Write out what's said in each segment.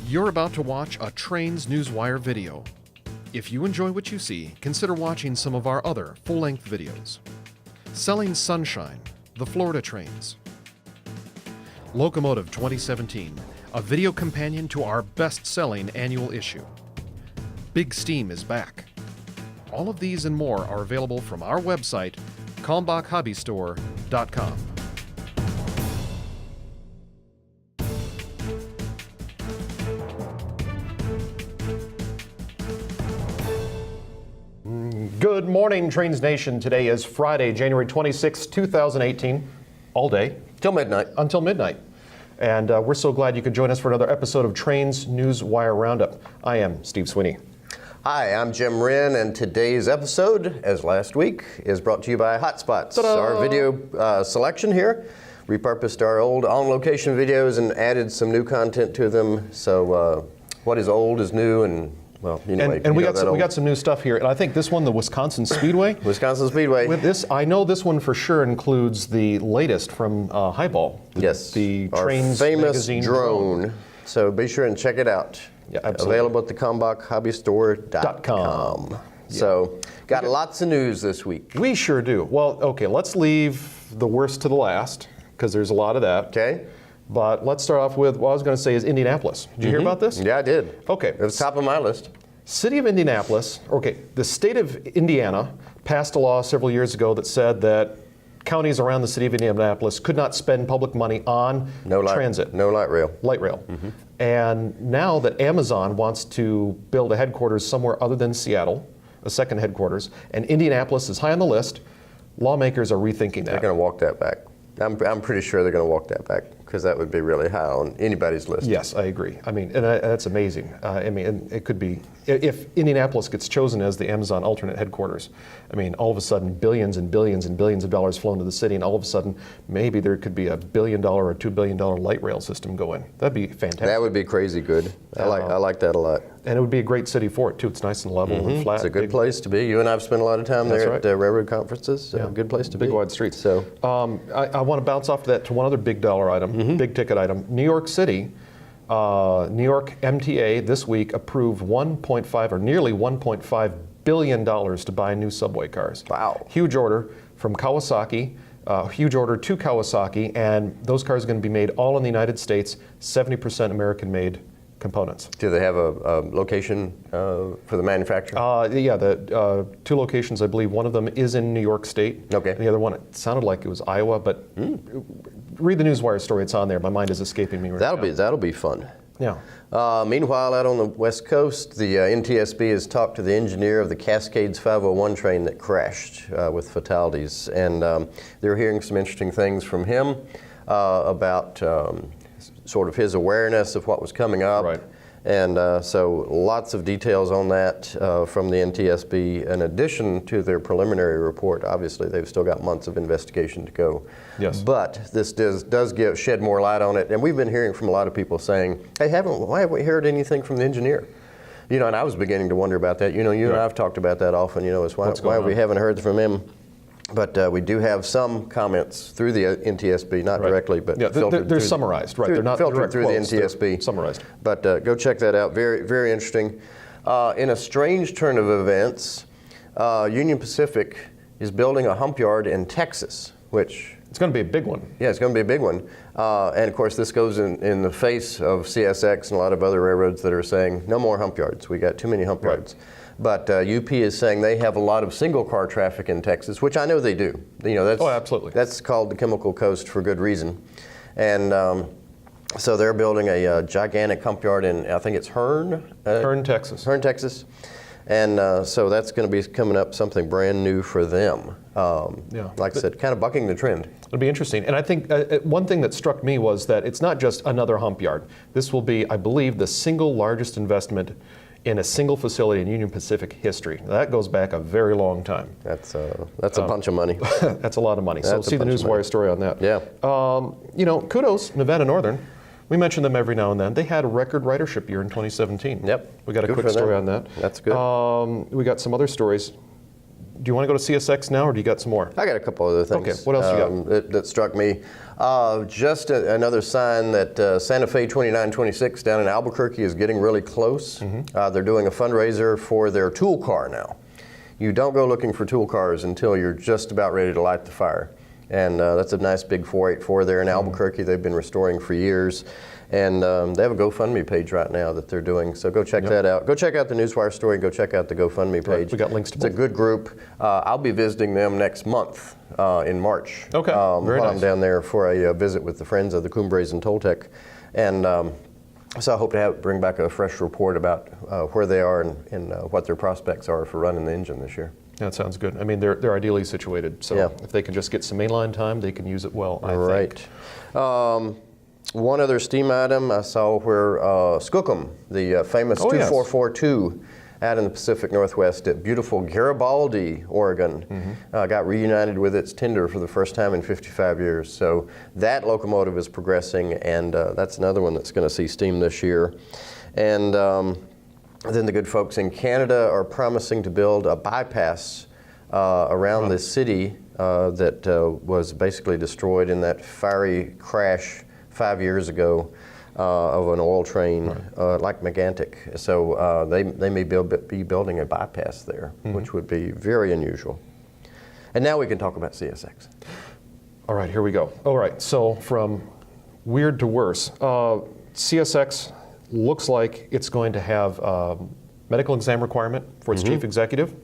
You're about to watch a Trains Newswire video. If you enjoy what you see, consider watching some of our other full-length videos. Selling Sunshine, the Florida Trains. Locomotive 2017, a video companion to our best-selling annual issue. Big Steam is back. All of these and more are available from our website, kalmbachhobbystore.com. Good morning, Trains Nation. Today is Friday, January 26, 2018, all day. Till midnight. Until midnight. And we're so glad you could join us for another episode of Trains Newswire Roundup. I am Steve Sweeney. Hi, I'm Jim Wren, and today's episode, as last week, is brought to you by Hotspots, Ta-da! our video selection here. Repurposed our old on-location videos and added some new content to them. So what is old is new, and well, anyway. And we got some new stuff here. And I think this one, the Wisconsin Speedway. Wisconsin Speedway. With this, I know this one for sure includes the latest from Highball. Yes. The our Trains famous magazine drone. So be sure and check it out. Yeah, absolutely. Available at the kalmbachhobbystore.com. Yeah. So got lots of news this week. We sure do. Well, okay, let's leave the worst to the last, because there's a lot of that. Okay. But let's start off with what I was going to say is Indianapolis. Did you hear about this? Yeah, I did. Okay. It was top of my list. City of Indianapolis, okay, the state of Indiana passed a law several years ago that said that counties around the city of Indianapolis could not spend public money on transit. No light rail. Light rail. Mm-hmm. And now that Amazon wants to build a headquarters somewhere other than Seattle, a second headquarters, and Indianapolis is high on the list, lawmakers are rethinking that. They're going to walk that back. I'm pretty sure they're going to walk that back, because that would be really high on anybody's list. Yes, I agree. I mean, and that's amazing. I mean, and it could be, if Indianapolis gets chosen as the Amazon alternate headquarters, I mean, all of a sudden billions and billions and billions of dollars flow into the city, and all of a sudden maybe there could be a $1 billion or $2 billion light rail system going. That'd be fantastic. That would be crazy good. I like that a lot. And it would be a great city for it too. It's nice and level and flat. It's a good place to be. You and I have spent a lot of time there at railroad conferences. So Yeah. Good place to be. Big wide streets. So I want to bounce off that to one other big dollar item, big ticket item. New York City, New York MTA this week approved 1.5 or nearly $1.5 billion to buy new subway cars. Wow. Huge order from Kawasaki. Huge order to Kawasaki, and those cars are going to be made all in the United States, 70% American-made components. do they have a location for the manufacturer? Yeah, the two locations, I believe. One of them is in New York State. Okay. And the other one, it sounded like it was Iowa, but read the Newswire story. It's on there. My mind is escaping me right now. That'll be fun. Yeah. Meanwhile, out on the West Coast, the NTSB has talked to the engineer of the Cascades 501 train that crashed with fatalities, and they're hearing some interesting things from him about sort of his awareness of what was coming up. Right. And so lots of details on that from the NTSB, in addition to their preliminary report. Obviously, they've still got months of investigation to go. Yes. But this does shed more light on it. And we've been hearing from a lot of people saying, hey, why haven't we heard anything from the engineer? You know, and I was beginning to wonder about that. You know, you and I have talked about that often, you know, is why we haven't heard from him. But we do have some comments through the NTSB, not directly, but they're summarized, right? They're not filtered through the quotes, NTSB. Summarized. But go check that out. Very, very interesting. In a strange turn of events, Union Pacific is building a hump yard in Texas, which It's going to be a big one. yeah, it's going to be a big one. And of course, this goes in the face of CSX and a lot of other railroads that are saying no more hump yards. We got too many hump yards. But UP is saying they have a lot of single car traffic in Texas, which I know they do. You know, that's absolutely. That's called the Chemical Coast for good reason. And so they're building a gigantic hump yard in, I think it's Hearne, Texas. Hearne, Texas. And so that's going to be coming up, something brand new for them. Like I said, kind of bucking the trend. It'll be interesting. And I think one thing that struck me was that it's not just another hump yard. This will be, I believe, the single largest investment in a single facility in Union Pacific history. That goes back a very long time. That's a bunch of money. That's a lot of money. So see the Newswire story on that. Yeah. You know, kudos, Nevada Northern. We mention them every now and then. They had a record ridership year in 2017. Yep. We got a Good quick for them. story on that. That's good. We got some other stories. do you want to go to CSX now, or do you got some more? I got a couple other things. Okay, what else you got? That struck me. Just another sign that Santa Fe 2926 down in Albuquerque is getting really close. They're doing a fundraiser for their tool car now. You don't go looking for tool cars until you're just about ready to light the fire. And that's a nice big 484 there in Albuquerque. They've been restoring for years. And they have a GoFundMe page right now that they're doing. So go check that out. Go check out the Newswire story. Go check out the GoFundMe page. Right, we got links to both. It's a good group. I'll be visiting them next month in March. Okay, very while nice. I'm down there for a visit with the Friends of the Cumbres and Toltec. And so I hope to bring back a fresh report about where they are and what their prospects are for running the engine this year. That sounds good. I mean, they're ideally situated, so Yeah. if they can just get some mainline time, they can use it well, I Right. think. One other steam item I saw where Skookum, the famous Oh, yes. 2442 out in the Pacific Northwest at beautiful Garibaldi, Oregon, got reunited with its tender for the first time in 55 years. So that locomotive is progressing, and that's another one that's going to see steam this year. And then the good folks in Canada are promising to build a bypass around the city that was basically destroyed in that fiery crash 5 years ago of an oil train like Megantic. So they may be building a bypass there, which would be very unusual. And now we can talk about CSX. All right, here we go. All right, so from weird to worse, CSX looks like it's going to have a medical exam requirement for its chief executive.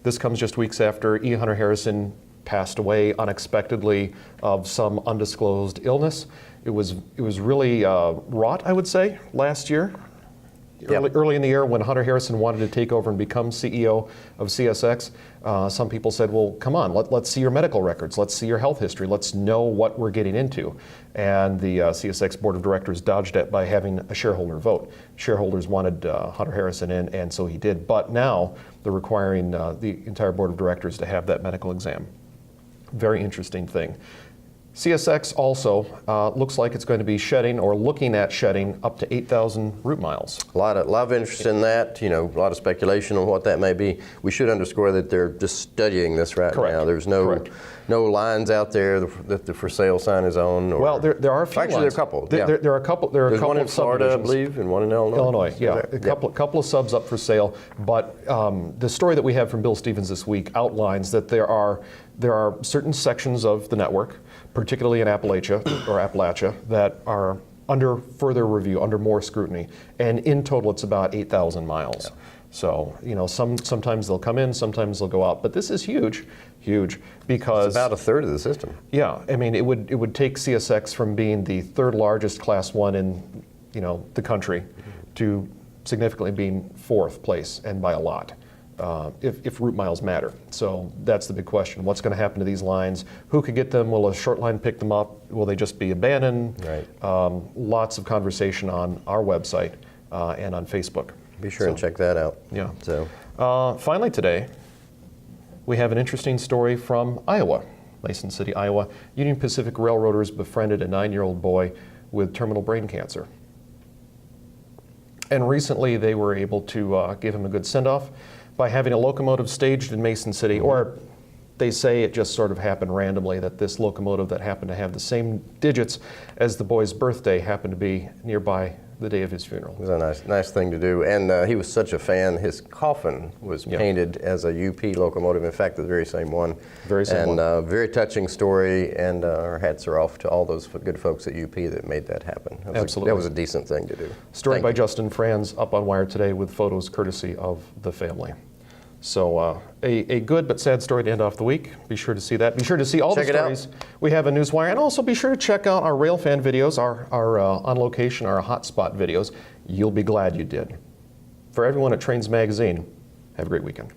This comes just weeks after E. Hunter Harrison passed away unexpectedly of some undisclosed illness. It was really wrought, I would say, last year. Early in the year when Hunter Harrison wanted to take over and become CEO of CSX, some people said, well, come on, let's see your medical records, let's see your health history, let's know what we're getting into. And the CSX Board of Directors dodged it by having a shareholder vote. Shareholders wanted Hunter Harrison in, and so he did. But now they're requiring the entire Board of Directors to have that medical exam. Very interesting thing. CSX also looks like it's going to be shedding or looking at shedding up to 8,000 route miles. A lot of interest in that, a lot of speculation on what that may be. We should underscore that they're just studying this right Correct. now. There's no lines out there that the for sale sign is on. Or, Well, there are a few actually, lines. there are a couple. There are a couple. There are There's a couple one in of Florida, I subdivisions. believe, and one in Illinois. Illinois, yeah. A couple of subs up for sale. But the story that we have from Bill Stevens this week outlines that there are certain sections of the network, particularly in Appalachia, that are under further review, under more scrutiny. And in total, it's about 8,000 miles. Yeah. So, sometimes they'll come in, sometimes they'll go out. But this is huge because it's about a third of the system. Yeah, I mean, it would take CSX from being the third largest Class 1 in, the country to significantly being fourth place, and by a lot. If route miles matter. So that's the big question. What's going to happen to these lines? Who could get them? Will a short line pick them up? Will they just be abandoned? Right. Lots of conversation on our website and on Facebook. Be sure and check that out. Yeah. So finally today, we have an interesting story from Iowa, Mason City, Iowa. Union Pacific Railroaders befriended a 9-year-old boy with terminal brain cancer. And recently they were able to give him a good send-off by having a locomotive staged in Mason City, or they say it just sort of happened randomly, that this locomotive that happened to have the same digits as the boy's birthday happened to be nearby the day of his funeral. it was a nice thing to do. And he was such a fan. His coffin was painted as a UP locomotive. In fact, the very same one. Very same one. Very touching story. And our hats are off to all those good folks at UP that made that happen. Absolutely. That was a decent thing to do. Story by Justin Franz up on Wire today with photos courtesy of the family. So a good but sad story to end off the week. Be sure to see that. Be sure to see all the stories we have in Newswire. And also be sure to check out our Railfan videos, our on location, our hotspot videos. You'll be glad you did. For everyone at Trains Magazine, have a great weekend.